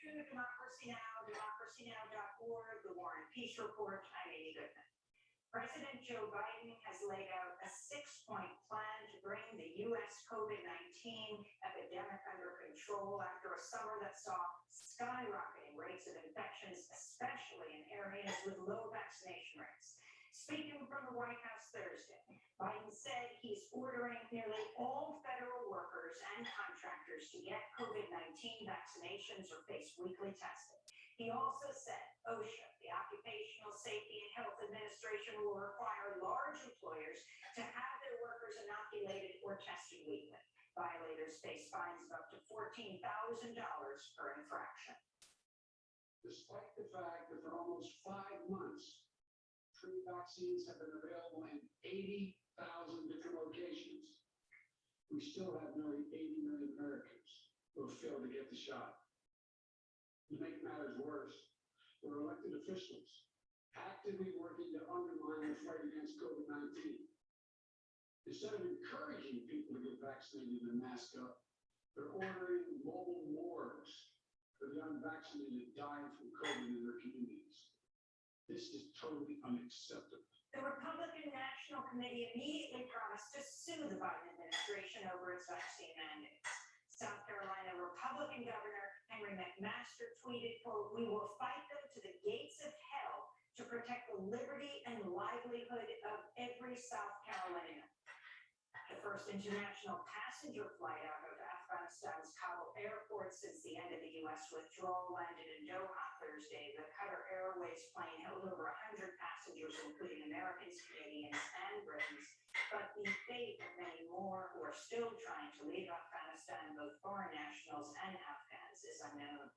to Democracy Now!, democracynow.org, the War and Peace Report. I'm Amy Goodman. President Joe Biden has laid out a six-point plan to bring the U.S. COVID-19 epidemic under control after a summer that saw skyrocketing rates of infections, especially in areas with low vaccination rates. Speaking from the White House Thursday, Biden said he's ordering nearly all federal workers and contractors to get COVID-19 vaccinations or face weekly testing. He also said OSHA, the Occupational Safety and Health Administration, will require large employers to have their workers inoculated or tested weekly. Violators face fines of up to $14,000 per infraction. Despite the fact that for almost 5 months, free vaccines have been available in 80,000 different locations, we still have nearly 80 million Americans who have failed to get the shot. To make matters worse, there are elected officials actively working to undermine the fight against COVID-19. Instead of encouraging people to get vaccinated and mask up, they're ordering mobile morgues for the unvaccinated dying from COVID in their communities. This is totally unacceptable. The Republican National Committee immediately promised to sue the Biden administration over its vaccine mandates. South Carolina Republican Governor Henry McMaster tweeted, quote, "We will fight them to the gates of hell to protect the liberty and livelihood of every South Carolinian." The first international passenger flight out of Afghanistan's Kabul airport since the end of the U.S. withdrawal landed in Doha Thursday. The Qatar Airways plane held over 100 passengers, including Americans, Canadians, and Britons. But the fate of many more who are still trying to leave Afghanistan, both foreign nationals and Afghans, is unknown.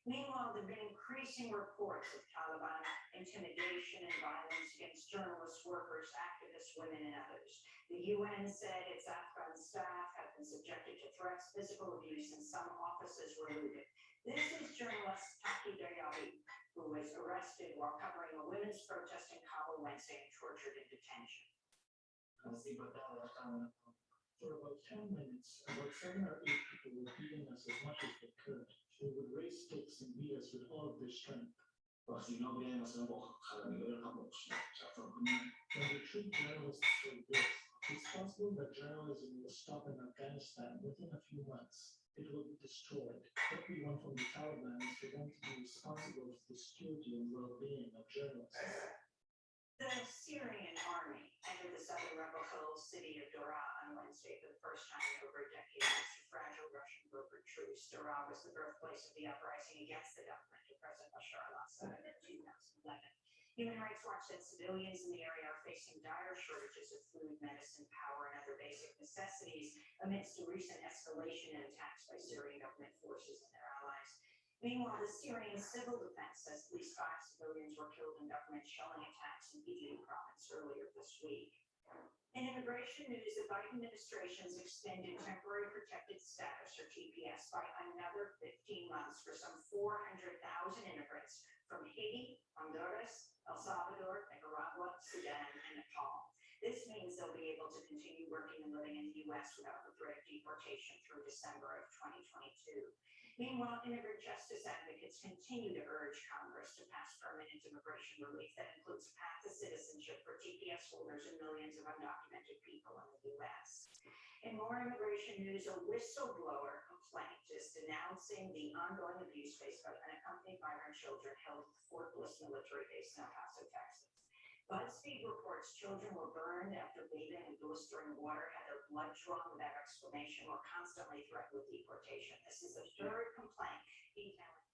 Meanwhile, there have been increasing reports of Taliban intimidation and violence against journalists, workers, activists, women, and others. The UN said its Afghan staff have been subjected to threats, physical abuse, and some offices were looted. This is journalist Taki Daryabi, who was arrested while covering a women's protest in Kabul Wednesday and tortured in detention. For about 10 minutes, about 7 or 8 people were beating us as much as they could. They would raise sticks and beat us with all of their strength. When they treat journalists like this, it's possible that journalism will stop in Afghanistan within a few months. It will be destroyed. What we want from the Taliban is for them to be responsible for the security and well-being of journalists. The Syrian army entered the southern rebel-held city of Daraa on Wednesday for the first time in over a decade against a fragile Russian-brokered truce. Daraa was the birthplace of the uprising against the government of President Bashar al-Assad in 2011. Human Rights Watch said civilians in the area are facing dire shortages of food, medicine, power, and other basic necessities amidst a recent escalation in attacks by Syrian government forces and their allies. Meanwhile, the Syrian civil defense says at least 5 civilians were killed in government shelling attacks in Idlib province earlier this week. In immigration news, the Biden administration's extended temporary protected status, or TPS, by another 15 months for some 400,000 immigrants from Haiti, Honduras, El Salvador, Nicaragua, Sudan, and Nepal. This means they'll be able to continue working and living in the U.S. without the threat of deportation through December of 2022. Meanwhile, immigrant justice advocates continue to urge Congress to pass permanent immigration relief that includes a path to citizenship for TPS holders and millions of undocumented people in the U.S. In more immigration news, a whistleblower complaint is denouncing the ongoing abuse faced by unaccompanied migrant children held at the Fort Bliss military base in El Paso, Texas. BuzzFeed reports children were burned after bathing in blistering water, had their blood drawn without explanation, were constantly threatened with deportation. This is the third complaint detailing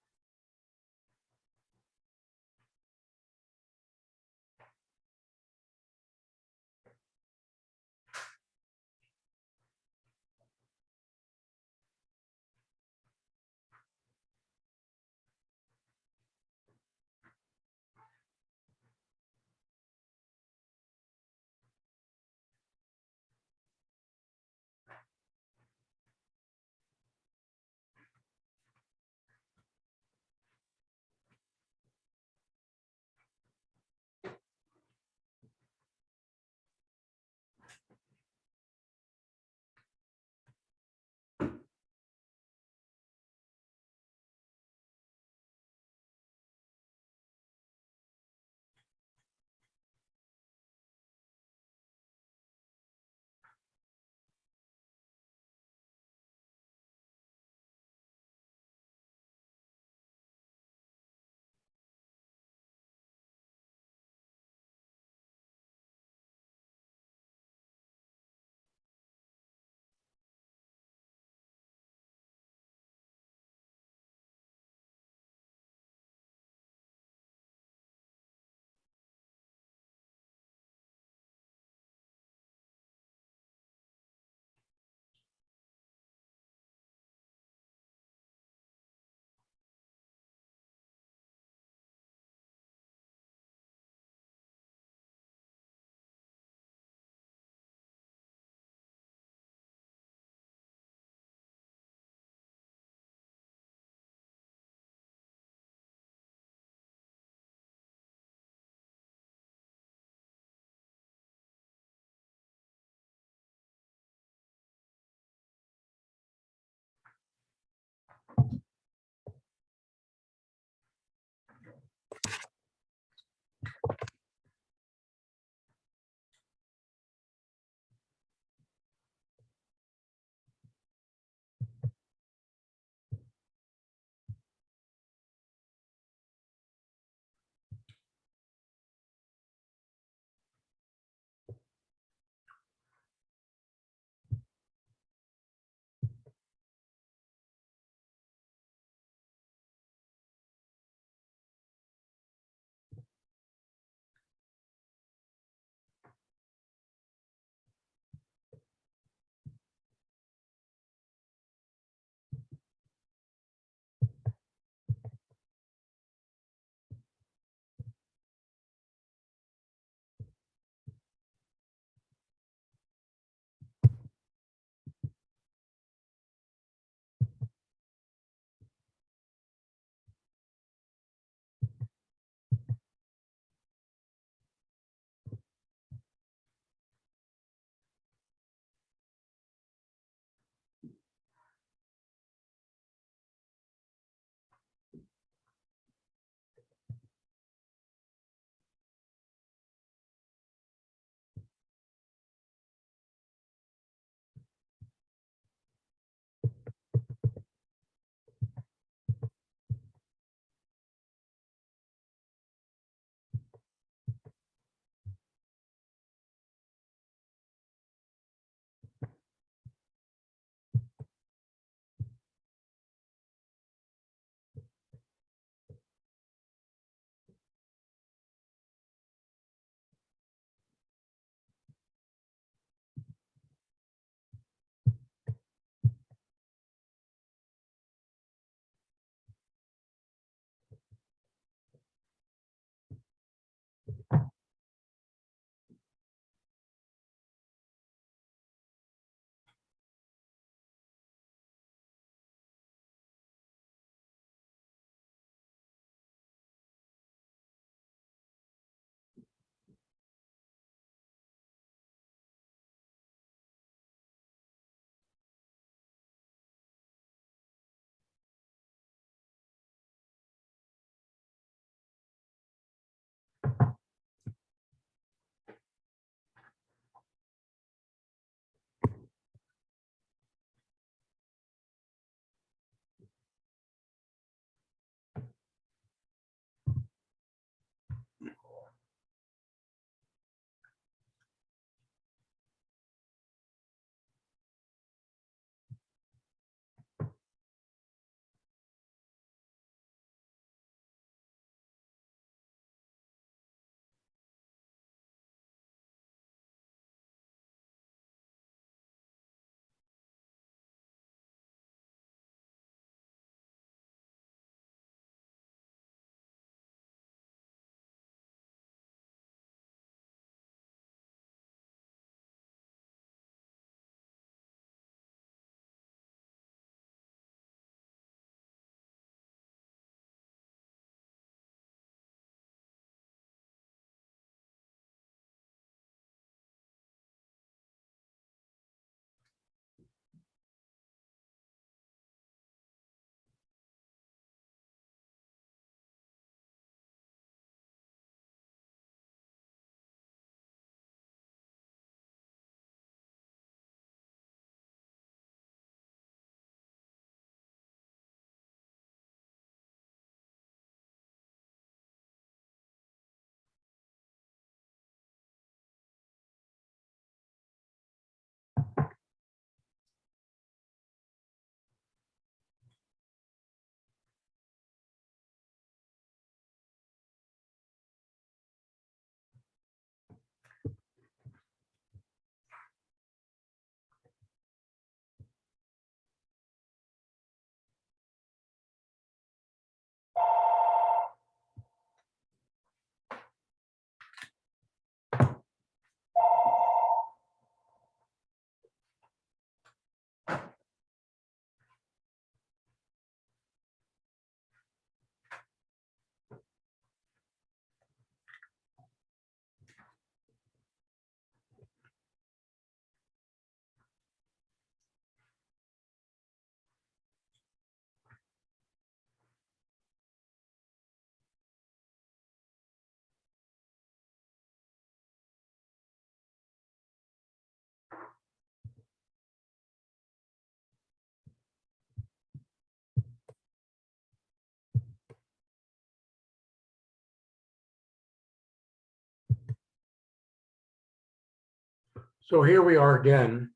So here we are again,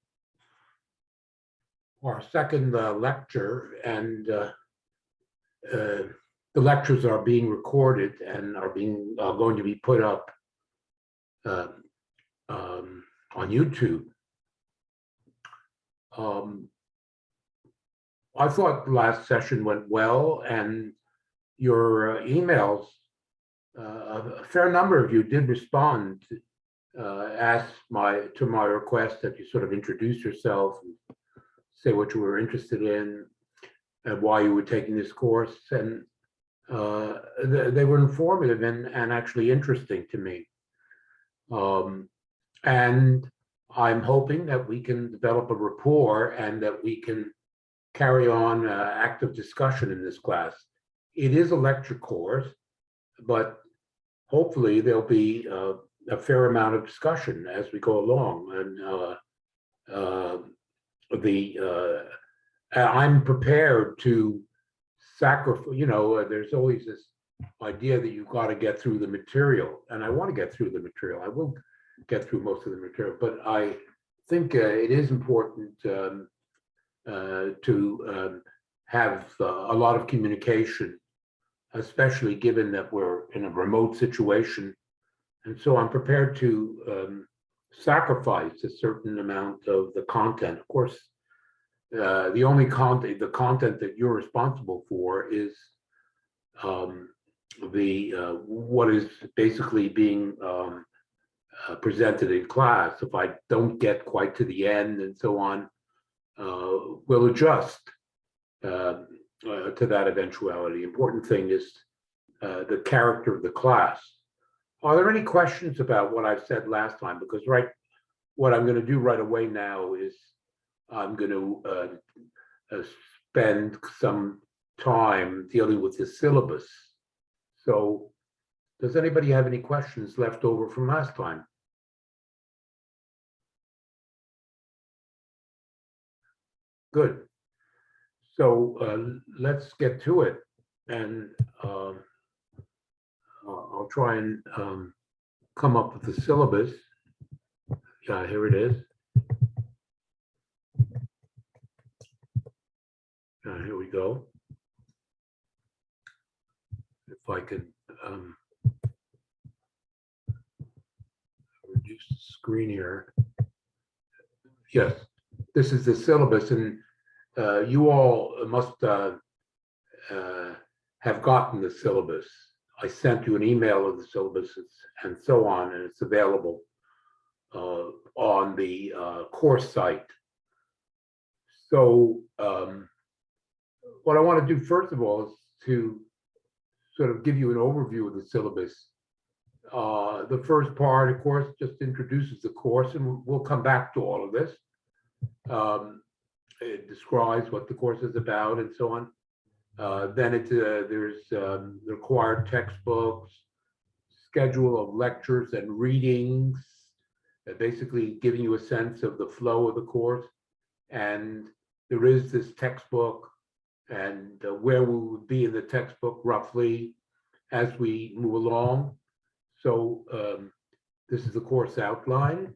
our second lecture, and the lectures are being recorded and are being going to be put up on YouTube. I thought the last session went well, and your emails, a fair number of you did respond, asked to my request that you sort of introduce yourself and say what you were interested in and why you were taking this course. And they were informative and actually interesting to me. And I'm hoping that we can develop a rapport and that we can carry on active discussion in this class. It is a lecture course, but hopefully there'll be a fair amount of discussion as we go along. And I'm prepared to sacrifice, there's always this idea that you've got to get through the material, and I want to get through the material. I will get through most of the material, but I think it is important to have a lot of communication, especially given that we're in a remote situation. And so I'm prepared to sacrifice a certain amount of the content. Of course, the only content that you're responsible for is what is basically being presented in class. If I don't get quite to the end and so on, we'll adjust to that eventuality. Important thing is the character of the class. Are there any questions about what I've said last time? Because what I'm going to do right away now is I'm going to spend some time dealing with the syllabus. So does anybody have any questions left over from last time? Good. So let's get to it. And I'll try and come up with the syllabus. Yeah, here it is. Here we go. If I could reduce the screen here. Yes, this is the syllabus, and you all must have gotten the syllabus. I sent you an email of the syllabus and so on, and it's available on the course site. So what I want to do first of all is to sort of give you an overview of the syllabus. The first part, of course, just introduces the course, and we'll come back to all of this. It describes what the course is about and so on. Then there's required textbooks, schedule of lectures and readings, basically giving you a sense of the flow of the course. And there is this textbook and where we would be in the textbook roughly as we move along. So this is the course outline.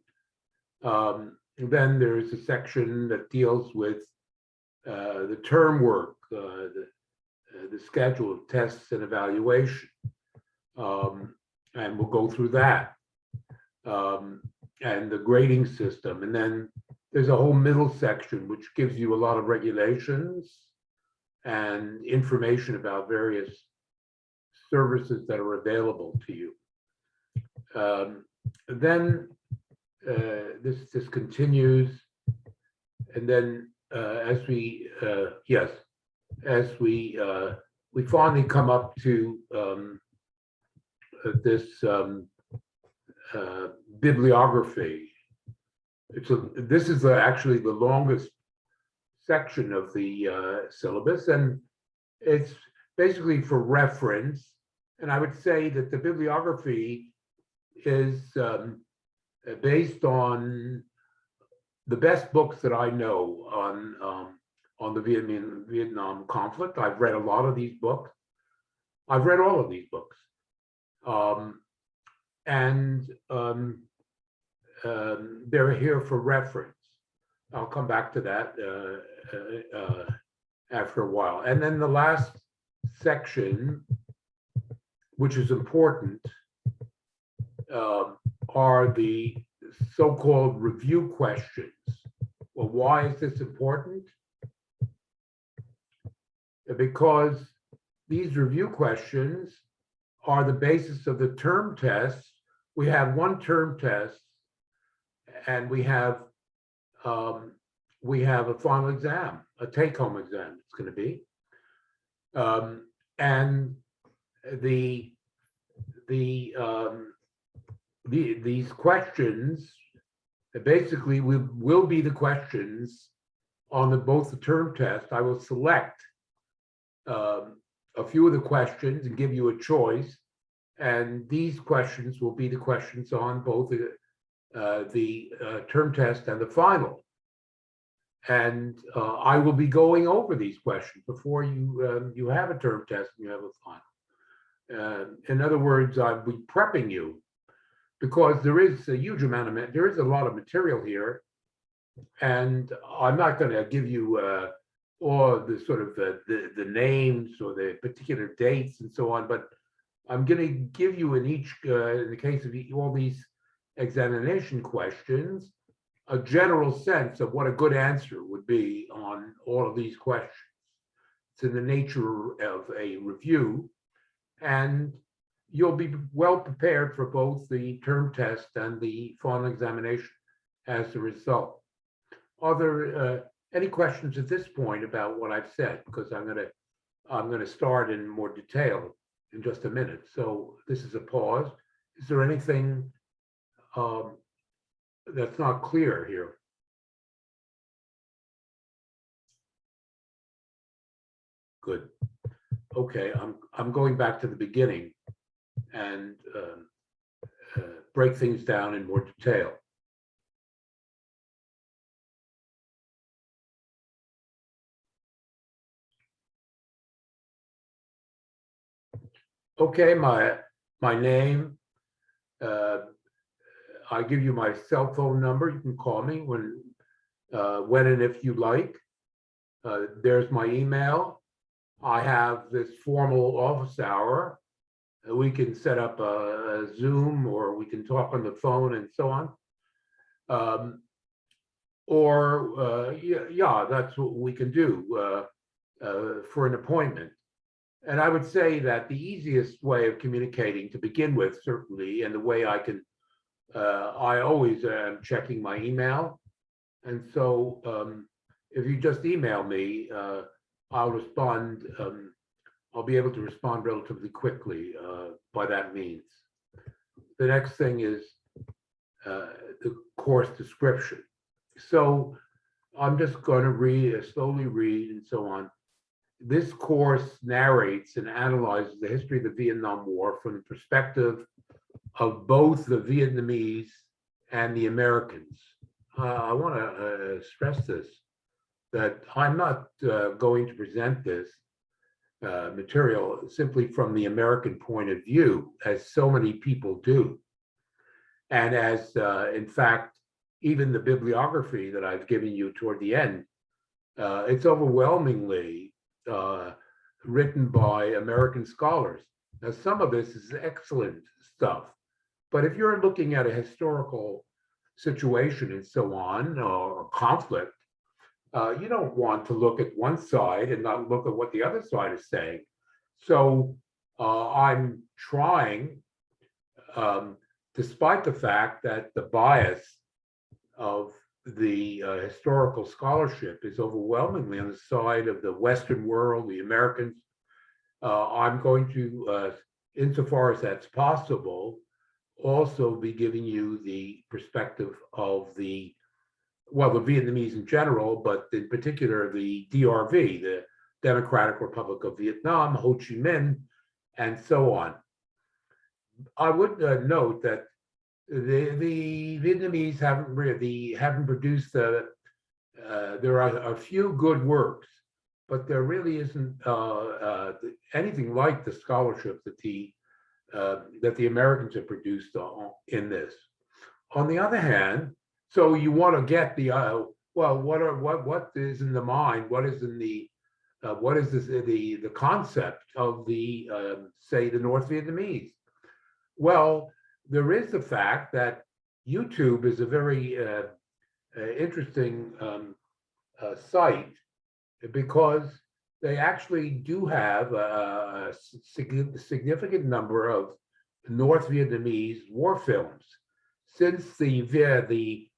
Then there's a section that deals with the term work, the schedule of tests and evaluation. And we'll go through that. And the grading system. And then there's a whole middle section which gives you a lot of regulations and information about various services that are available to you. Then this continues, and then as we finally come up to this bibliography. This is actually the longest section of the syllabus, and it's basically for reference. And I would say that the bibliography is based on the best books that I know on the Vietnam conflict. I've read a lot of these books. I've read all of these books. they're here for reference. I'll come back to that after a while. And then the last section, which is important, are the so-called review questions. Well, why is this important? Because these review questions are the basis of the term test. We have one term test, and we have a final exam, a take-home exam. It's going to be, and these questions basically will be the questions on both the term test. I will select a few of the questions and give you a choice, and these questions will be the questions on both the term test and the final. And I will be going over these questions before you have a term test and you have a final. In other words, I'll be prepping you, because there is a huge amount of there is a lot of material here, and I'm not going to give you all the sort of the names or the particular dates and so on, but I'm going to give you in each in the case of all these examination questions a general sense of what a good answer would be on all of these questions. It's in the nature of a review, and you'll be well prepared for both the term test and the final examination as a result. Are there any questions at this point about what I've said? Because I'm going to start in more detail in just a minute. So this is a pause. Is there anything that's not clear here? Good. Okay, I'm going back to the beginning and break things down in more detail. Okay, my name. I give you my cell phone number. You can call me when and if you like. There's my email. I have this formal office hour. We can set up a Zoom, or we can talk on the phone and so on. Yeah, that's what we can do for an appointment. And I would say that the easiest way of communicating to begin with, certainly, and the way I can, I always am checking my email. And so if you just email me, I'll respond. I'll be able to respond relatively quickly by that means. The next thing is the course description. So I'm just going to slowly read and so on. This course narrates and analyzes the history of the Vietnam War from the perspective of both the Vietnamese and the Americans. I want to stress this, that I'm not going to present this material simply from the American point of view, as so many people do. And as, in fact, even the bibliography that I've given you toward the end, it's overwhelmingly written by American scholars. Now, some of this is excellent stuff, but if you're looking at a historical situation and so on, or conflict, you don't want to look at one side and not look at what the other side is saying. So I'm trying, despite the fact that the bias of the historical scholarship is overwhelmingly on the side of the Western world, the Americans, I'm going to, insofar as that's possible, also be giving you the perspective of the Vietnamese in general, but in particular the DRV, the Democratic Republic of Vietnam, Ho Chi Minh, and so on. I would note that the Vietnamese haven't produced there are a few good works, but there really isn't anything like the scholarship that the Americans have produced in this. On the other hand, so you want to get the well, what is in the mind? What is in the what is this, the concept of the say the North Vietnamese? Well, there is the fact that YouTube is a very interesting site because they actually do have a significant number of North Vietnamese war films. Since the Vietnamese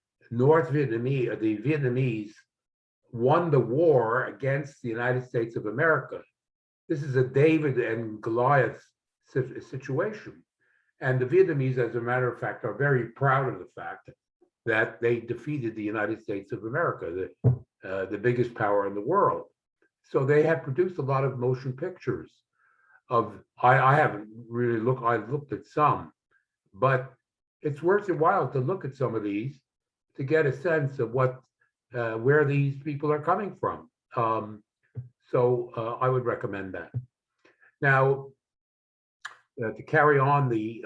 won the war against the United States of America, this is a David and Goliath situation. And the Vietnamese, as a matter of fact, are very proud of the fact that they defeated the United States of America, the biggest power in the world. So they have produced a lot of motion pictures of, I haven't really looked, I've looked at some, but it's worth your while to look at some of these to get a sense of what, where these people are coming from. So I would recommend that. Now, to carry on the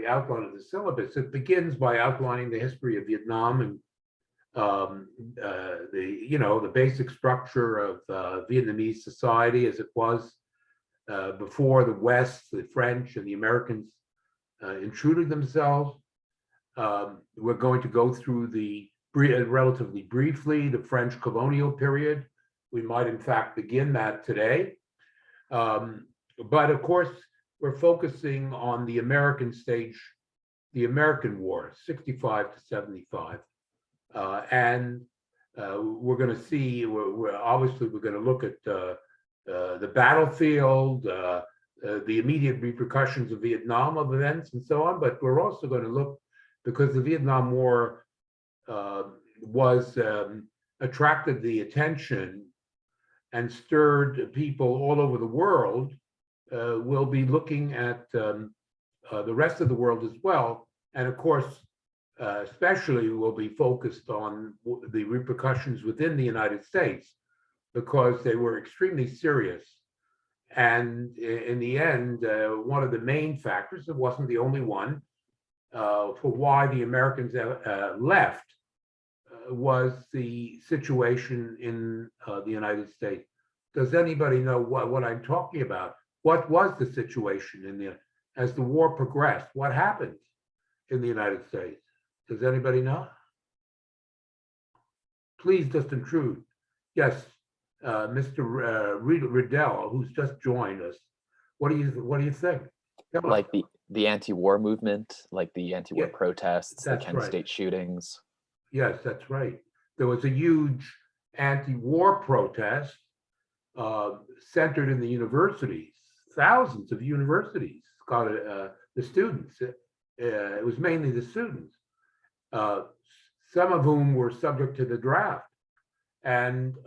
outline of the syllabus, it begins by outlining the history of Vietnam and the basic structure of Vietnamese society as it was before the West, the French, and the Americans intruded themselves. We're going to go through relatively briefly the French colonial period. We might, in fact, begin that today. But of course, we're focusing on the American stage, the American War, 65 to 75. And we're going to see, obviously, we're going to look at the battlefield, the immediate repercussions of Vietnam of events and so on, but we're also going to look, because the Vietnam War attracted the attention and stirred people all over the world, we'll be looking at the rest of the world as well. And of course, especially we'll be focused on the repercussions within the United States, because they were extremely serious. And in the end, one of the main factors, it wasn't the only one, for why the Americans left was the situation in the United States. Does anybody know what I'm talking about? What was the situation as the war progressed? What happened in the United States? Does anybody know? Please just intrude. Yes, Mr. Riddell, who's just joined us. What do you think? Like the anti-war movement, like the anti-war protests, the Kent right. State shootings. Yes, that's right. There was a huge anti-war protest centered in the universities. Thousands of universities got the students. It was mainly the students, some of whom were subject to the draft. And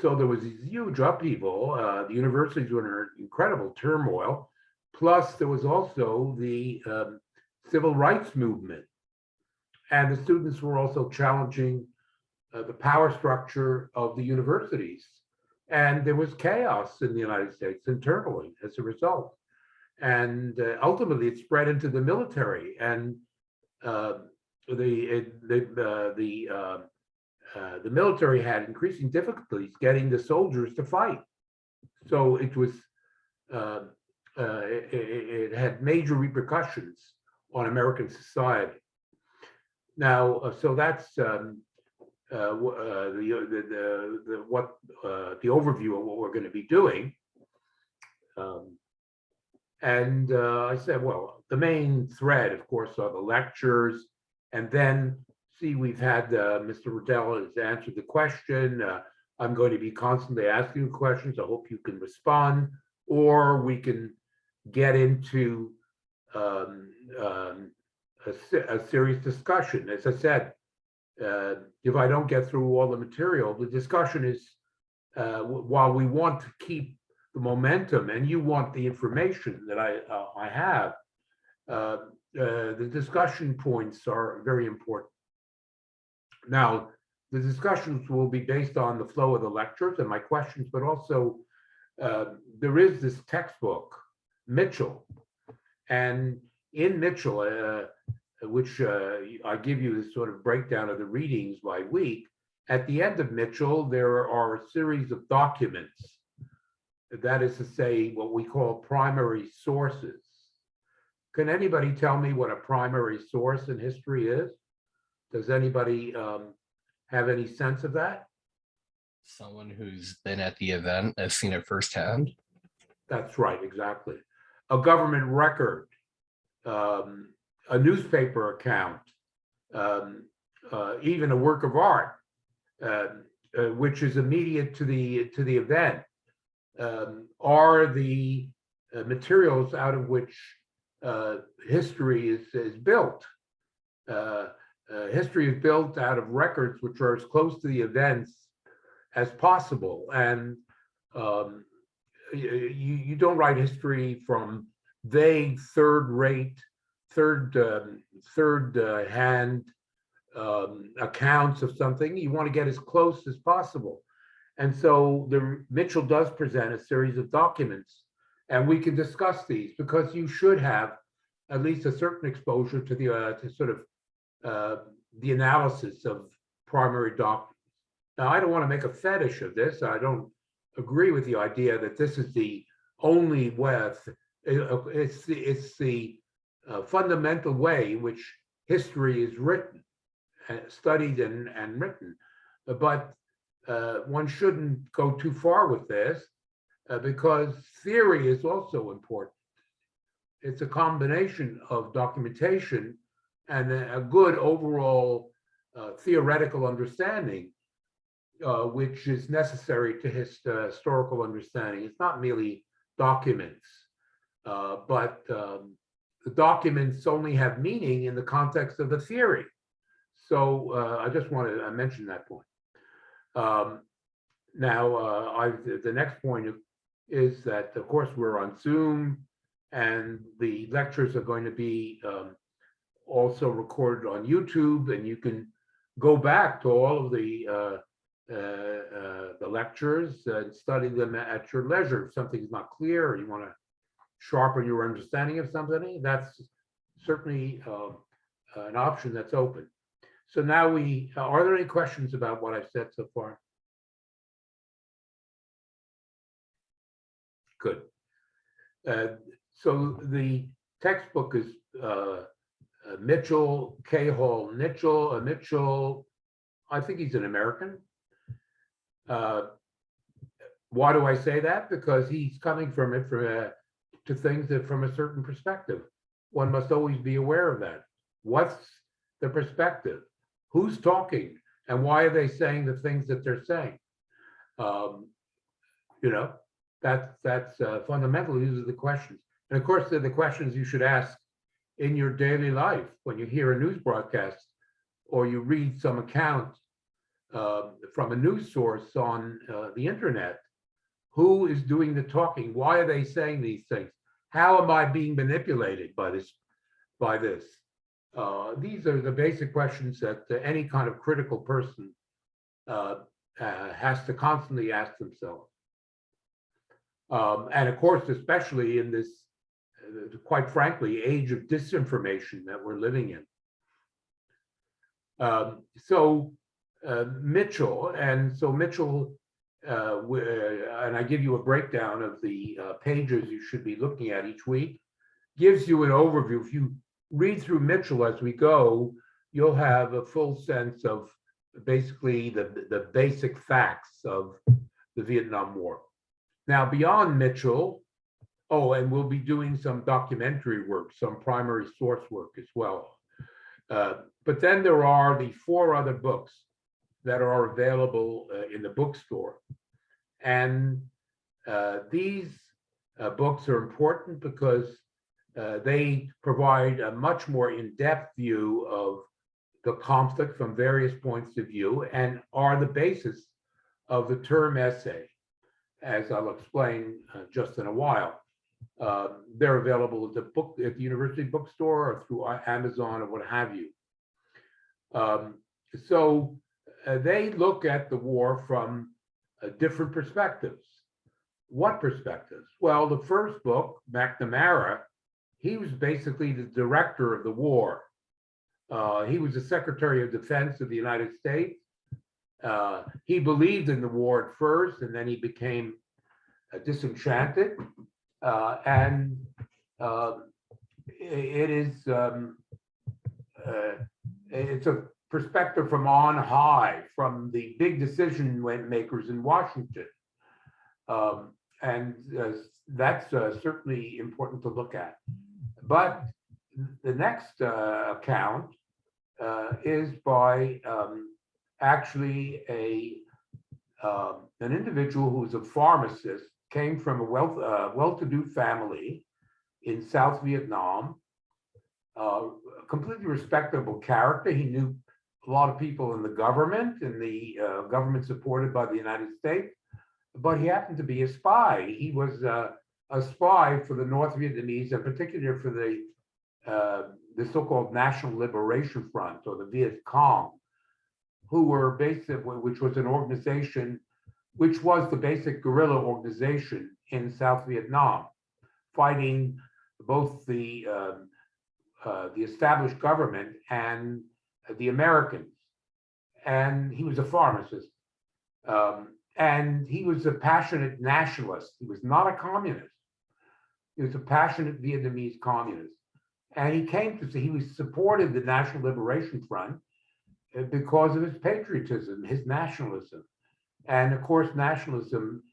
so there was this huge upheaval. The universities were in incredible turmoil. Plus, there was also the civil rights movement. And the students were also challenging the power structure of the universities. And there was chaos in the United States internally as a result. And ultimately, it spread into the military. And the military had increasing difficulties getting the soldiers to fight. So it was it had major repercussions on American society. Now, so that's the overview of what we're going to be doing. I said, well, the main thread, of course, are the lectures, and then see, we've had Mr. Riddell has answered the question. I'm going to be constantly asking you questions. I hope you can respond, or we can get into a serious discussion. As I said, if I don't get through all the material, the discussion is, while we want to keep the momentum and you want the information that I have, the discussion points are very important. Now, the discussions will be based on the flow of the lectures and my questions, but also there is this textbook, Mitchell. And in Mitchell, which I give you this sort of breakdown of the readings by week. At the end of Mitchell, there are a series of documents. That is to say, what we call primary sources. Can anybody tell me what a primary source in history is? Does anybody have any sense of that? Someone who's been at the event has seen it firsthand. That's right, exactly. A government record, a newspaper account, even a work of art, which is immediate to the event, are the materials out of which history is built. History is built out of records which are as close to the events as possible, and you don't write history from vague, third-rate, third-hand accounts of something. You want to get as close as possible. And so Mitchell does present a series of documents, and we can discuss these because you should have at least a certain exposure to the sort of the analysis of primary documents. Now, I don't want to make a fetish of this. I don't agree with the idea that this is the only way. It's the fundamental way in which history is written, studied and written. But one shouldn't go too far with this because theory is also important. It's a combination of documentation and a good overall theoretical understanding, which is necessary to historical understanding. It's not merely documents, but the documents only have meaning in the context of the theory. So I just want to mention that point. Now, the next point is that, of course, we're on Zoom, and the lectures are going to be also recorded on YouTube, and you can go back to all of the lectures and study them at your leisure. If something's not clear or you want to sharpen your understanding of something, that's certainly an option that's open. So now are there any questions about what I've said so far? Good. So the textbook is Mitchell, K. Hall Mitchell, Mitchell, I think he's an American. Why do I say that? Because he's coming from it to things that from a certain perspective. One must always be aware of that. What's the perspective? Who's talking? And why are they saying the things that they're saying? You know, that's fundamental. These are the questions. And of course, they're the questions you should ask in your daily life when you hear a news broadcast or you read some account from a news source on the internet. Who is doing the talking? Why are they saying these things? How am I being manipulated by this? These are the basic questions that any kind of critical person has to constantly ask themselves. And of course, especially in this, quite frankly, age of disinformation that we're living in. Mitchell, and I give you a breakdown of the pages you should be looking at each week, gives you an overview. If you read through Mitchell as we go, you'll have a full sense of basically the basic facts of the Vietnam War. Now, beyond Mitchell, and we'll be doing some documentary work, some primary source work as well. But then there are the 4 other books that are available in the bookstore. And these books are important because they provide a much more in-depth view of the conflict from various points of view and are the basis of the term essay, as I'll explain just in a while. They're available at the university bookstore or through Amazon or what have you. They look at the war from different perspectives. What perspectives? Well, the first book, McNamara, he was basically the director of the war. He was the Secretary of Defense of the United States. He believed in the war at first, and then he became disenchanted. And it is it's a perspective from on high, from the big decision makers in Washington. And that's certainly important to look at. But the next account is by actually an individual who was a pharmacist, came from a well-to-do family in South Vietnam, a completely respectable character. He knew a lot of people in the government, government supported by the United States, but he happened to be a spy. He was a spy for the North Vietnamese, in particular for the so-called National Liberation Front, or the Viet Cong, who were which was an organization, which was the basic guerrilla organization in South Vietnam, fighting both the established government and the Americans. And he was a pharmacist. And he was a passionate nationalist. He was not a communist. He was a passionate Vietnamese communist. And he supported the National Liberation Front because of his patriotism, his nationalism. And of course, nationalism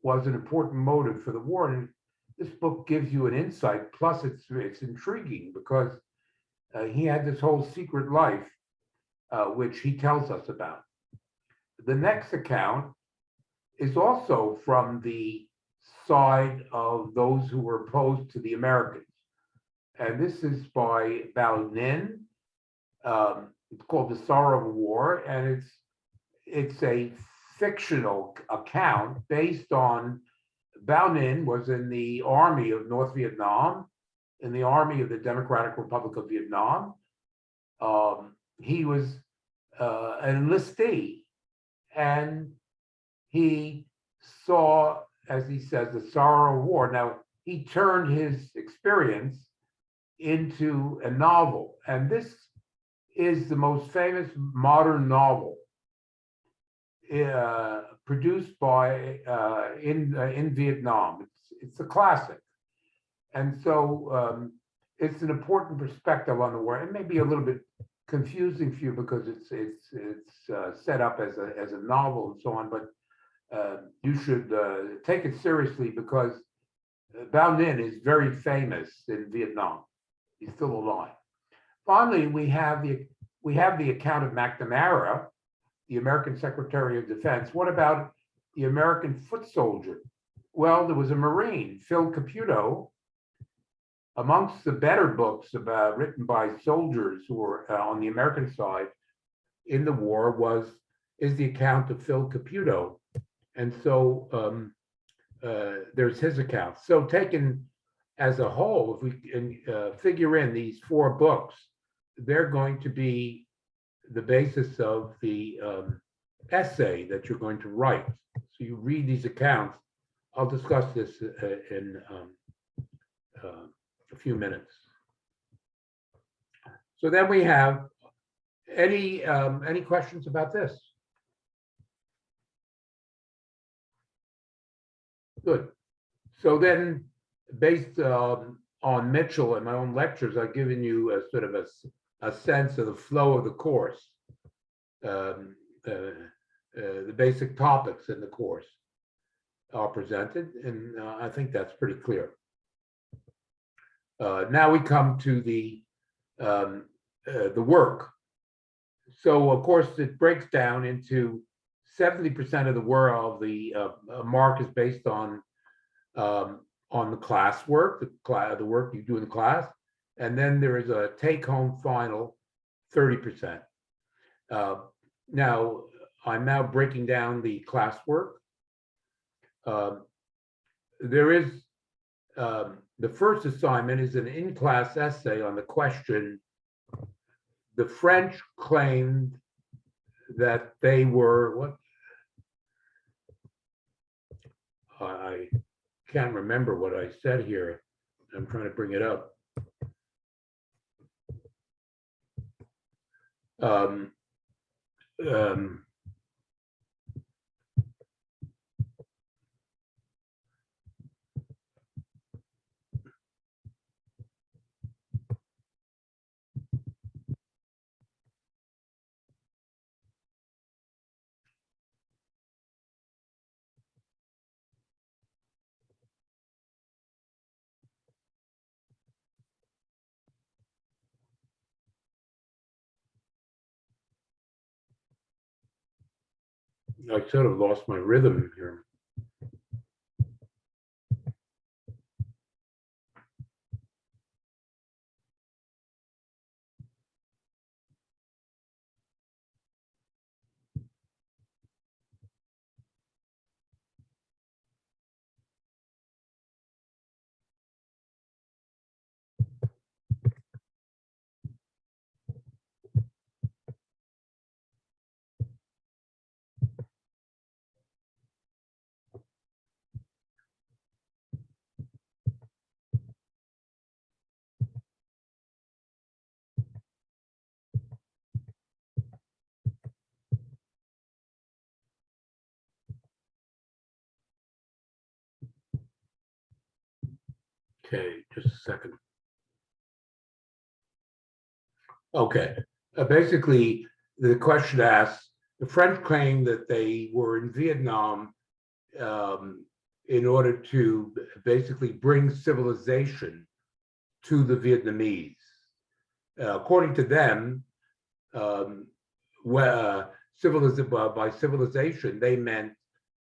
was an important motive for the war. And this book gives you an insight, plus it's intriguing because he had this whole secret life, which he tells us about. The next account is also from the side of those who were opposed to the Americans. And this is by Bao Ninh. It's called The Sorrow of War, and it's a fictional account based on Bao Ninh was in the army of North Vietnam, in the army of the Democratic Republic of Vietnam. He was an enlistee, and he saw, as he says, the sorrow of war. Now, he turned his experience into a novel, and this is the most famous modern novel produced by in Vietnam. It's a classic, and so it's an important perspective on the war. It may be a little bit confusing for you because it's set up as a novel and so on, but you should take it seriously because Bao Ninh is very famous in Vietnam. He's still alive. Finally, we have the account of McNamara, the American Secretary of Defense. What about the American foot soldier? Well, there was a Marine, Phil Caputo. Amongst the better books written by soldiers who were on the American side in the war is the account of Phil Caputo. And so there's his account. So taken as a whole, if we can figure in these 4 books, they're going to be the basis of the essay that you're going to write. So you read these accounts. I'll discuss this in a few minutes. So then we have any questions about this? Good. So then, based on Mitchell and my own lectures, I've given you a sort of a sense of the flow of the course, the basic topics in the course are presented, and I think that's pretty clear. Now we come to the work. So of course it breaks down into 70% of the work. The mark is based on the class work, the work you do in the class, and then there is a take-home final, 30%. Now I'm now breaking down the class work. There is the first assignment is an in-class essay on the question, the French claimed that they were, what? I can't remember what I said here. I'm trying to bring it up. Um, um, I sort of lost my rhythm here. Okay, just a second. Okay, basically, the question asks, the French claim that they were in Vietnam in order to basically bring civilization to the Vietnamese. According to them, by civilization, they meant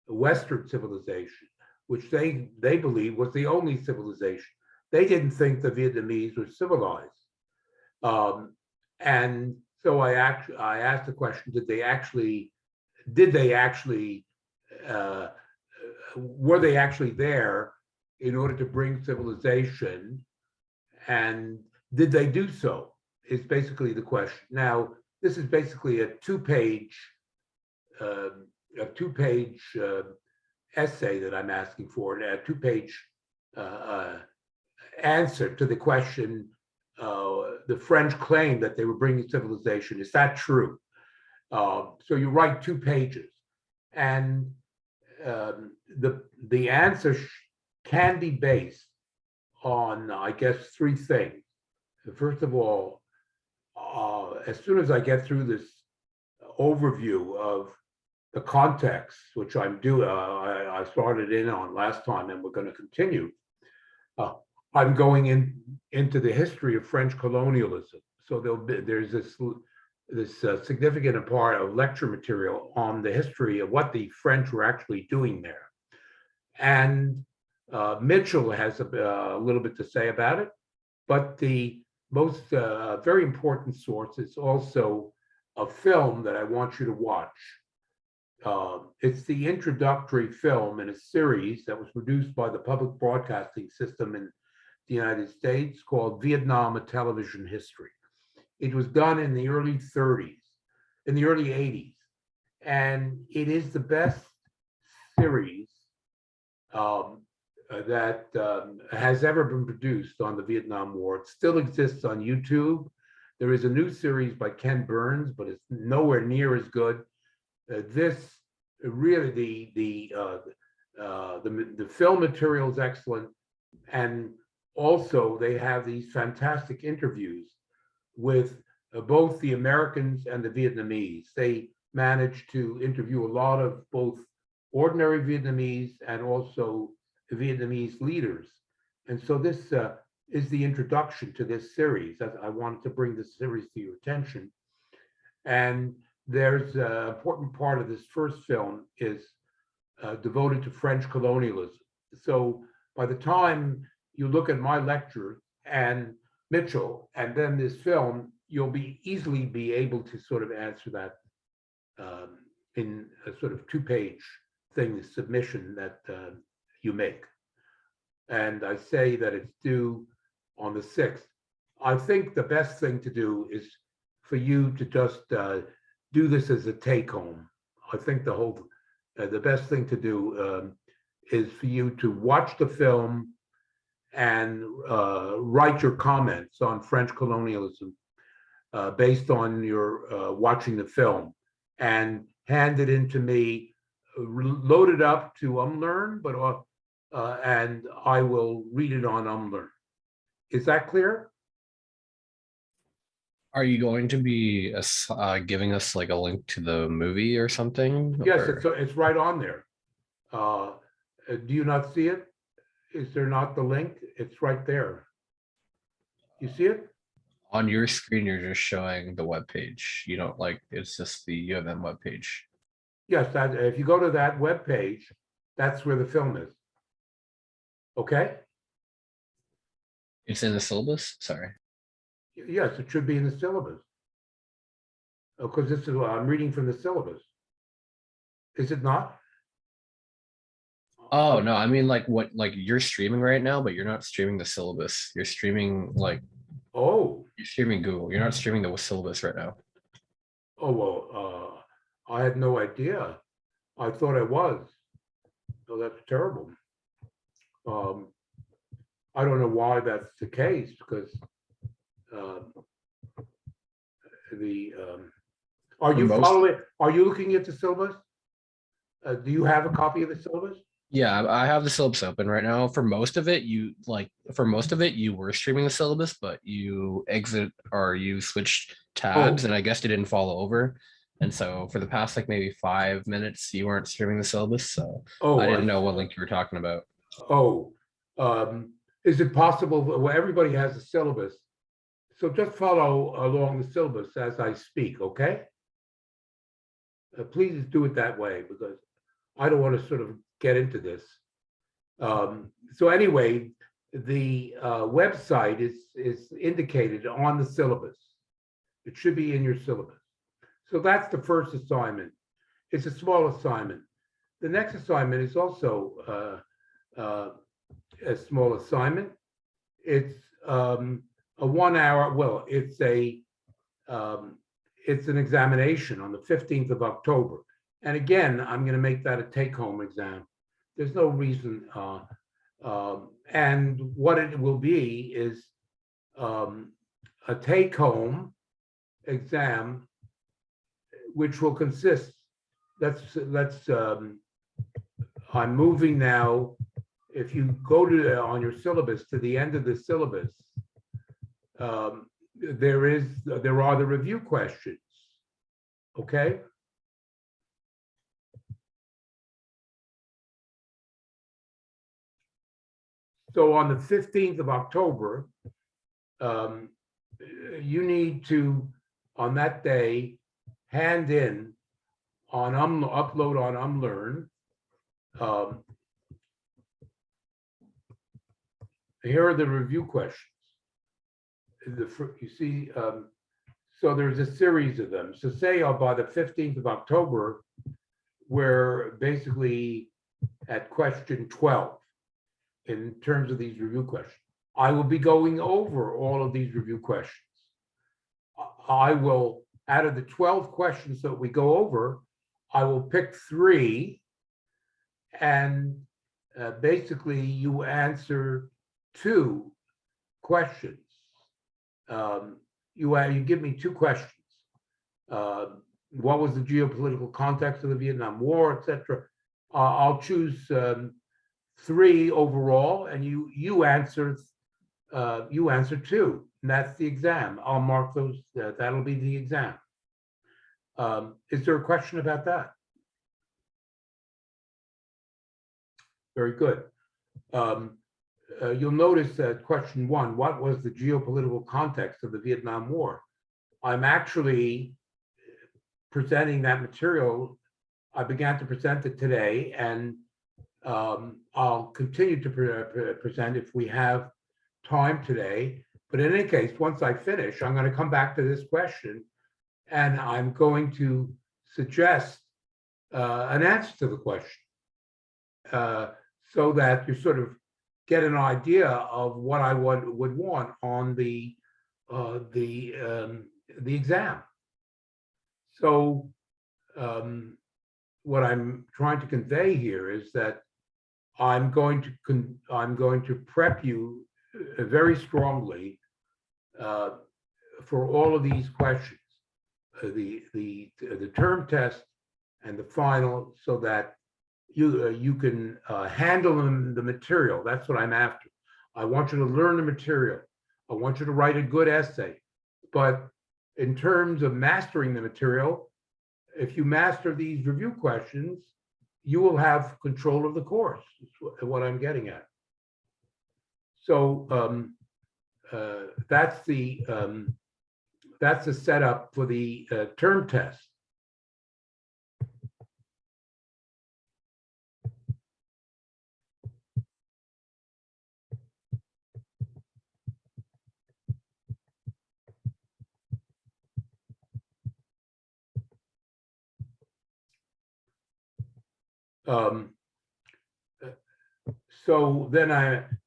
Western civilization, which they believe was the only civilization. They didn't think the Vietnamese were civilized. And so I asked the question: did they actually were they actually there in order to bring civilization, and did they do so? Is basically the question. Now, this is basically a two-page essay that I'm asking for, a two-page answer to the question. The French claim that they were bringing civilization. Is that true? So you write 2 pages, and the answer can be based on, I guess, 3 things. First of all, as soon as I get through this overview of the context, which I started in on last time, and we're going to continue. I'm going into the history of French colonialism. So there's this significant part of lecture material on the history of what the French were actually doing there. And Mitchell has a little bit to say about it, but the most very important source is also a film that I want you to watch. It's the introductory film in a series that was produced by the public broadcasting system in the United States called Vietnam: A Television History. It was done in the early 80s, and it is the best series that has ever been produced on the Vietnam War. It still exists on YouTube. There is a new series by Ken Burns, but it's nowhere near as good. This really, the film material is excellent, and also they have these fantastic interviews with both the Americans and the Vietnamese. They managed to interview a lot of both ordinary Vietnamese and also Vietnamese leaders. And so this is the introduction to this series. I wanted to bring this series to your attention. And there's an important part of this first film is devoted to French colonialism. So by the time you look at my lecture and Mitchell, and then this film, you'll easily be able to sort of answer that in a sort of 2-page thing, the submission that you make. And I say that it's due on the 6th. I think the best thing to do is for you to just do this as a take home. I think the best thing to do is for you to watch the film and write your comments on French colonialism based on your watching the film, and hand it in to me, loaded up to Umlearn, but and I will read it on Umlearn. Is that clear? Are you going to be giving us like a link to the movie or something? Yes, Or- it's right on there. Do you not see it? Is there not the link? It's right there. You see it? on your screen, you're just showing the web page. You don't like it's just the U of M web page. Yes, that, if you go to that web page, that's where the film is. Okay? It's in the syllabus. Sorry. Yes, it should be in the syllabus. Because this is, I'm reading from the syllabus. Is it not? Oh no, I mean like you're streaming right now, but you're not streaming the syllabus. You're streaming like Oh, you're streaming Google. You're not streaming the syllabus right now. oh, well, I had no idea. I thought I was. Oh, that's terrible. I don't know why that's the case, because are For you most- following, are you looking at the syllabus? Do you have a copy of the syllabus? Yeah, I have the syllabus open right now. For most of it, you were streaming the syllabus, but you exit or you switched tabs, Oh. and I guess it didn't follow over. And so for the past like maybe 5 minutes, you weren't streaming the syllabus. So Oh, I didn't know what link you were talking about. Oh, is it possible, well, everybody has a syllabus. So just follow along the syllabus as I speak, okay? Please do it that way, because I don't want to sort of get into this. So anyway, the website is indicated on the syllabus. It should be in your syllabus. So that's the first assignment. It's a small assignment. The next assignment is also a small assignment. It's a 1 hour, well, it's an examination on the 15th of October. And again, I'm going to make that a take-home exam. There's no reason. And what it will be is a take-home exam, which will consist, I'm moving now. If you go to on your syllabus to the end of the syllabus, there are the review questions. Okay. So on the 15th of October, you need to, on that day, hand in on upload on Umlearn. Here are the review questions. You see, so there's a series of them. So say by the 15th of October, we're basically at question 12 in terms of these review questions. I will be going over all of these review questions. I will, out of the 12 questions that we go over, I will pick 3, and basically you answer 2 questions. You give me 2 questions. What was the geopolitical context of the Vietnam War, etc. I'll choose 3 overall, and you answer 2, and that's the exam. I'll mark those. That'll be the exam. Is there a question about that? Very good. You'll notice that question 1, what was the geopolitical context of the Vietnam War? I'm actually presenting that material. I began to present it today, and I'll continue to present if we have time today. But in any case, once I finish, I'm going to come back to this question, and I'm going to suggest an answer to the question, so that you sort of get an idea of what I would want on the exam. So what I'm trying to convey here is that I'm going to prep you very strongly for all of these questions, the term test and the final, so that you can handle the material. That's what I'm after. I want you to learn the material. I want you to write a good essay. But in terms of mastering the material, if you master these review questions, you will have control of the course. That's what I'm getting at. So that's the setup for the term test. So then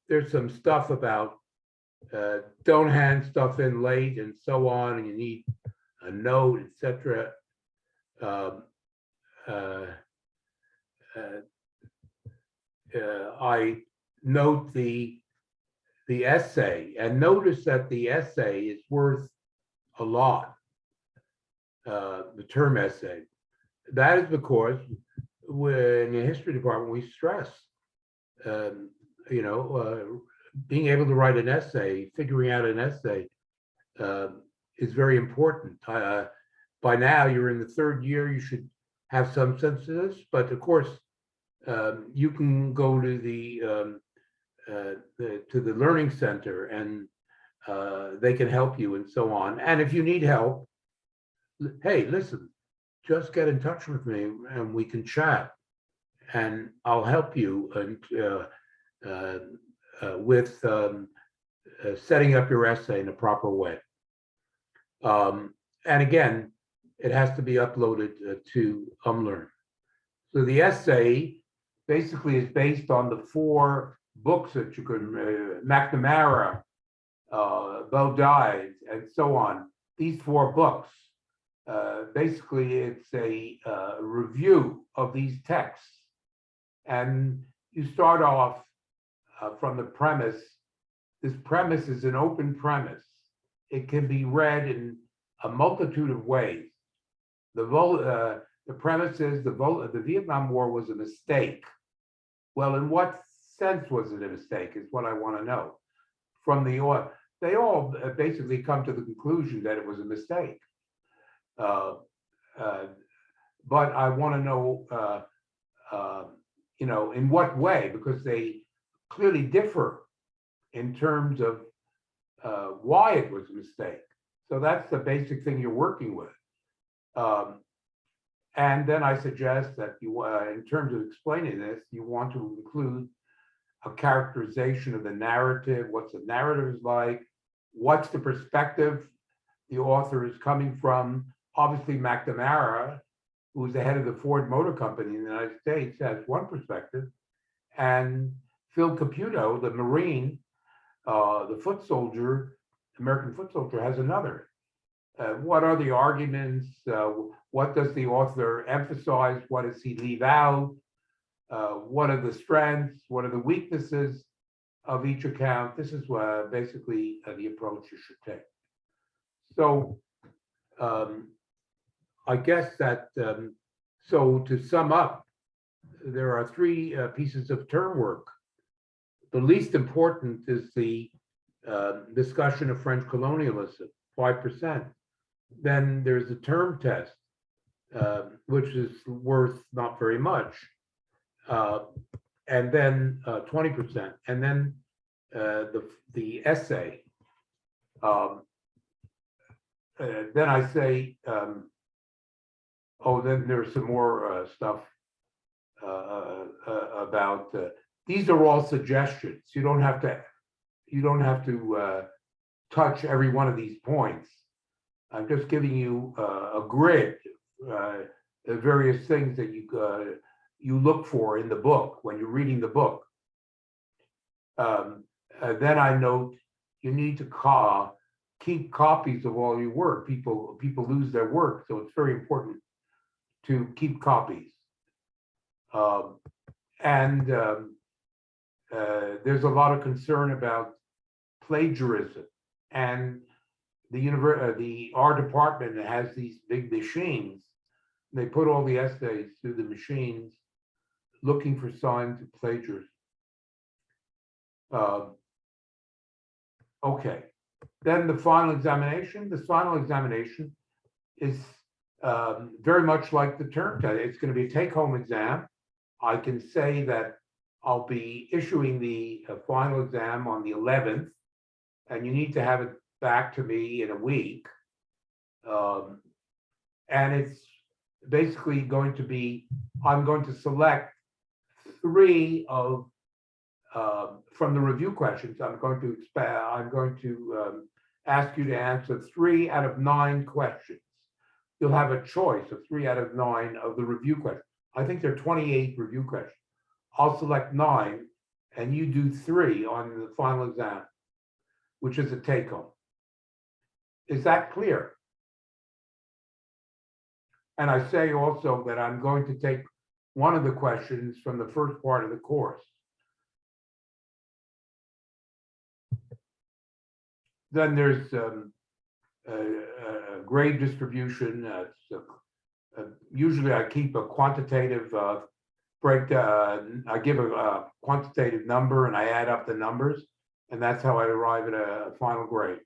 there's some stuff about don't hand stuff in late and so on, and you need a note, etc. I note the essay, and notice that the essay is worth a lot. The term essay. That is because in the history department we stress, being able to write an essay, figuring out an essay is very important. By now, you're in the third year, you should have some sense of this, but of course, you can go to the learning center and they can help you and so on. And if you need help, hey, listen, just get in touch with me and we can chat, and I'll help you with setting up your essay in a proper way. And again, it has to be uploaded to UMLearn. So the essay basically is based on the 4 books that you can, McNamara, Bowditch, and so on. These 4 books. Basically, it's a review of these texts. And you start off from the premise. This premise is an open premise. It can be read in a multitude of ways. The premise is the Vietnam War was a mistake. Well, in what sense was it a mistake is what I want to know. They all basically come to the conclusion that it was a mistake. But I want to know, in what way, because they clearly differ in terms of why it was a mistake. So that's the basic thing you're working with. And then I suggest that you, in terms of explaining this, you want to include a characterization of the narrative, what's the narrative is like, what's the perspective the author is coming from. Obviously, McNamara, who's the head of the Ford Motor Company in the United States, has one perspective, and Phil Caputo, the Marine, the foot soldier, American foot soldier, has another. What are the arguments? What does the author emphasize? What does he leave out? What are the strengths? What are the weaknesses of each account? This is basically the approach you should take. So I guess that, so to sum up, there are 3 pieces of term work. The least important is the discussion of French colonialism, 5%. Then there's the term test, which is worth not very much. And then 20%. And then the essay. Then I say, then there's some more stuff about, these are all suggestions. You don't have to touch every one of these points. I'm just giving you a grid, the various things that you look for in the book when you're reading the book. Then I note you need to keep copies of all your work. People lose their work, so it's very important to keep copies. There's a lot of concern about plagiarism, and our department has these big machines. They put all the essays through the machines, looking for signs of plagiarism. Okay, then the final examination. The final examination is very much like the term test. It's going to be a take-home exam. I can say that I'll be issuing the final exam on the 11th, and you need to have it back to me in a week. And it's basically going to be, I'm going to select 3 of from the review questions. I'm going to ask you to answer 3 out of 9 questions. You'll have a choice of 3 out of 9 of the review questions. I think there are 28 review questions. I'll select 9 and you do 3 on the final exam, which is a take home. Is that clear? And I say also that I'm going to take one of the questions from the first part of the course. Then there's a grade distribution. Usually I keep a quantitative breakdown. I give a quantitative number and I add up the numbers, and that's how I arrive at a final grade.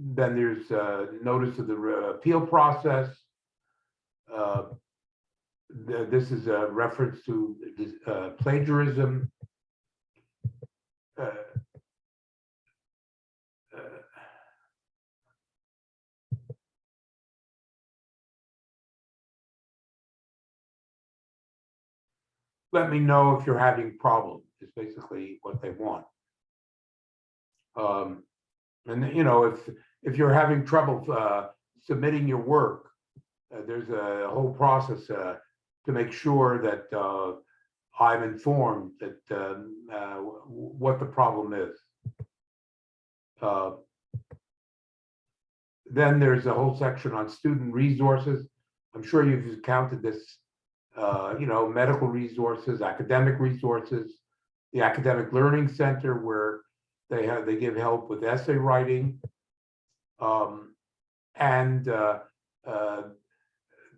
Then there's notice of the appeal process. This is a reference to plagiarism. Let me know if you're having problems, is basically what they want. And you know, if you're having trouble submitting your work, there's a whole process to make sure that I'm informed that what the problem is. Then there's a whole section on student resources. I'm sure you've encountered this, you know, medical resources, academic resources, the Academic Learning Center where they give help with essay writing. And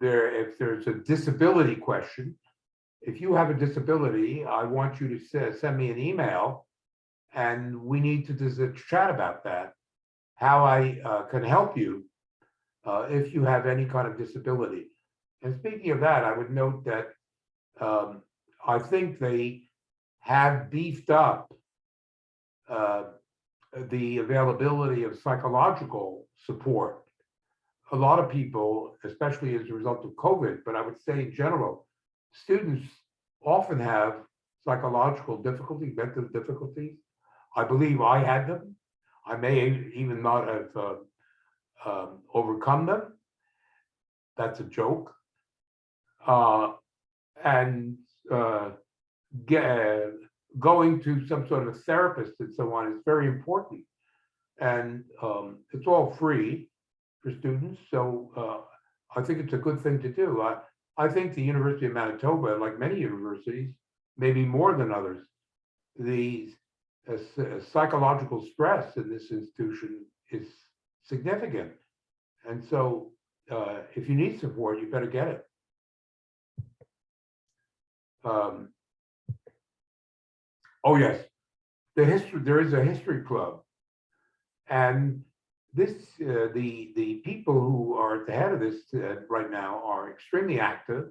if there's a disability question, if you have a disability, I want you to send me an email and we need to just chat about that, how I can help you if you have any kind of disability. And speaking of that, I would note that I think they have beefed up the availability of psychological support. A lot of people, especially as a result of COVID, but I would say in general, students often have psychological difficulties, mental difficulties. I believe I had them. I may even not have overcome them. That's a joke. And going to some sort of a therapist and so on is very important. And it's all free for students. So I think it's a good thing to do. I think the University of Manitoba, like many universities, maybe more than others, the psychological stress in this institution is significant. And so if you need support, you better get it. Oh yes, there is a history club, and this the people who are at the head of this right now are extremely active.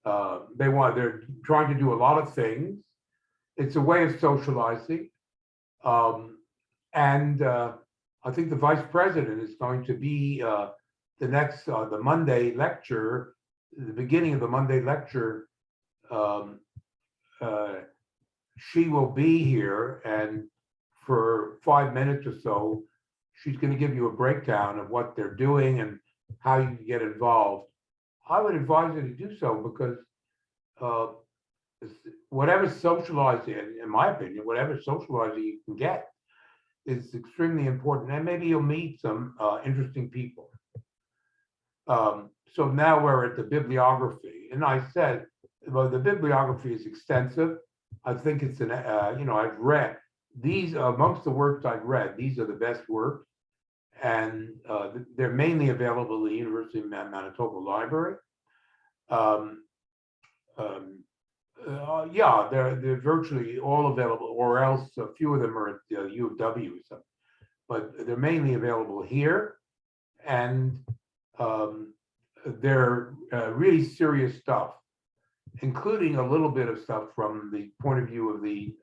They're trying to do a lot of things. It's a way of socializing, and I think the vice president is going to be the next the Monday lecture, the beginning of the Monday lecture. She will be here, and for 5 minutes or so, she's going to give you a breakdown of what they're doing and how you can get involved. I would advise you to do so because whatever socializing, in my opinion, whatever socializing you can get is extremely important, and maybe you'll meet some interesting people. So now we're at the bibliography, and I said, well, the bibliography is extensive. I think it's an, you know, I've read these amongst the works I've read, these are the best works, and they're mainly available at the University of Manitoba Library. Yeah, they're virtually all available, or else a few of them are at U of W or something. But they're mainly available here, and they're really serious stuff, including a little bit of stuff from the point of view of the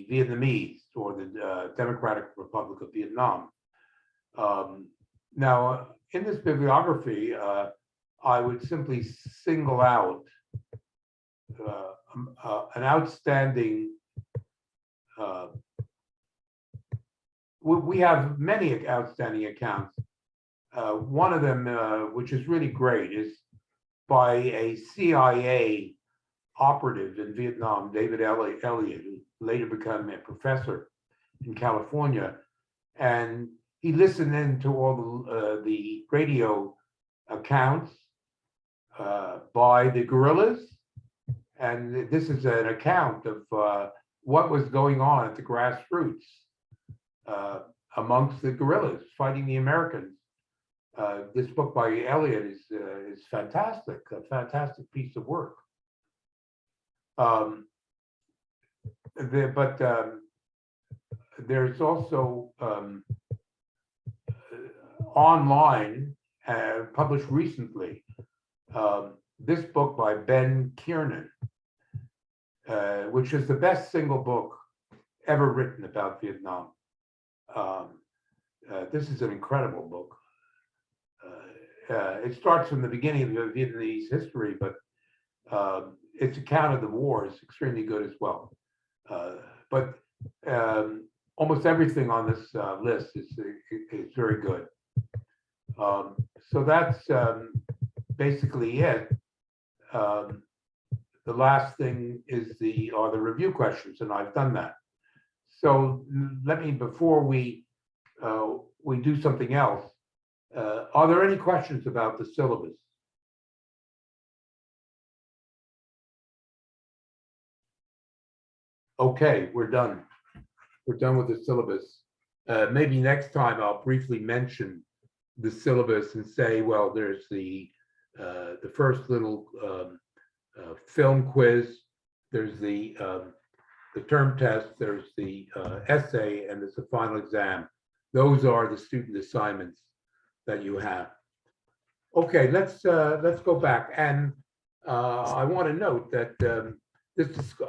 Vietnamese or the Democratic Republic of Vietnam. Now, in this bibliography, I would simply single out an outstanding. We have many outstanding accounts. One of them, which is really great, is by a CIA operative in Vietnam, David Elliott, who later became a professor in California. And he listened in to all the radio accounts by the guerrillas. And this is an account of what was going on at the grassroots amongst the guerrillas fighting the Americans. This book by Elliott is fantastic, a fantastic piece of work. There's also online, published recently, this book by Ben Kiernan, which is the best single book ever written about Vietnam. This is an incredible book. It starts from the beginning of Vietnamese history, but its account of the war is extremely good as well. But almost everything on this list is very good. So that's basically it. The last thing is the review questions, and I've done that. So let me, before we do something else, are there any questions about the syllabus? Okay, we're done. We're done with the syllabus. Maybe next time I'll briefly mention the syllabus and say, well, there's the first little film quiz, there's the term test, there's the essay, and there's the final exam. Those are the student assignments that you have. Okay, let's go back, and I want to note that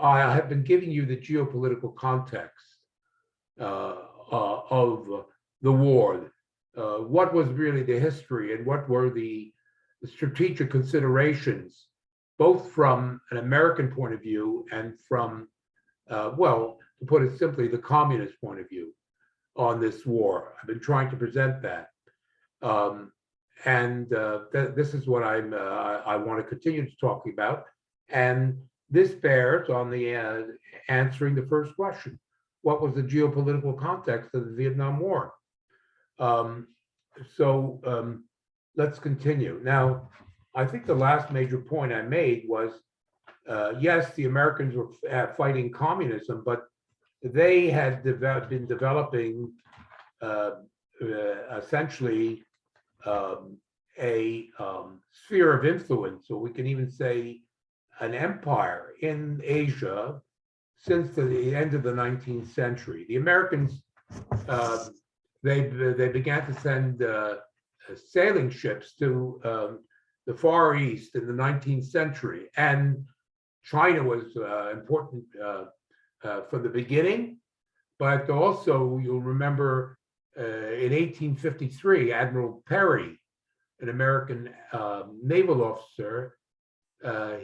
I have been giving you the geopolitical context of the war. What was really the history, and what were the strategic considerations, both from an American point of view and from, well, to put it simply, the communist point of view on this war. I've been trying to present that. This is what I want to continue to talk about. And this bears on the answering the first question. What was the geopolitical context of the Vietnam War? Let's continue. Now, I think the last major point I made was, yes, the Americans were fighting communism, but they had been developing essentially a sphere of influence, or we can even say an empire in Asia since the end of the 19th century. The Americans, they began to send sailing ships to the Far East in the 19th century, and China was important from the beginning, but also you'll remember in 1853, Admiral Perry, an American naval officer, a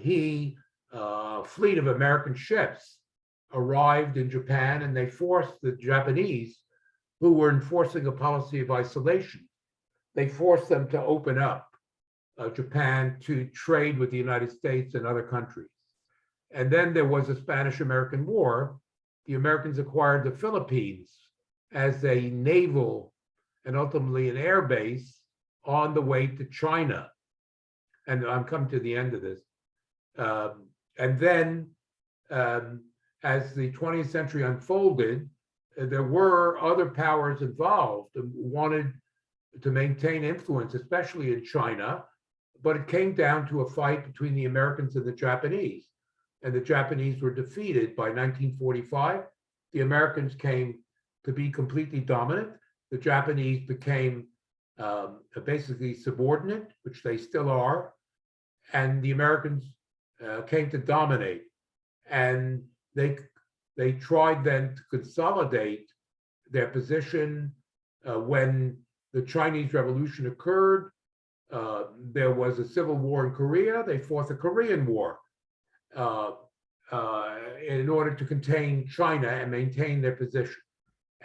fleet of American ships arrived in Japan, and they forced the Japanese, who were enforcing a policy of isolation, they forced them to open up Japan to trade with the United States and other countries. And then there was a Spanish-American War. The Americans acquired the Philippines as a naval and ultimately an air base on the way to China. And I'm coming to the end of this. And then as the 20th century unfolded, there were other powers involved and wanted to maintain influence, especially in China, but it came down to a fight between the Americans and the Japanese. And the Japanese were defeated by 1945. The Americans came to be completely dominant. The Japanese became basically subordinate, which they still are, and the Americans came to dominate. And they tried then to consolidate their position. When the Chinese Revolution occurred, there was a civil war in Korea. They fought the Korean War in order to contain China and maintain their position.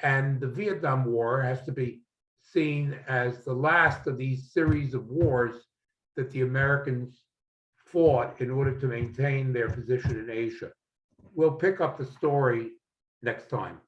And the Vietnam War has to be seen as the last of these series of wars that the Americans fought in order to maintain their position in Asia. We'll pick up the story next time.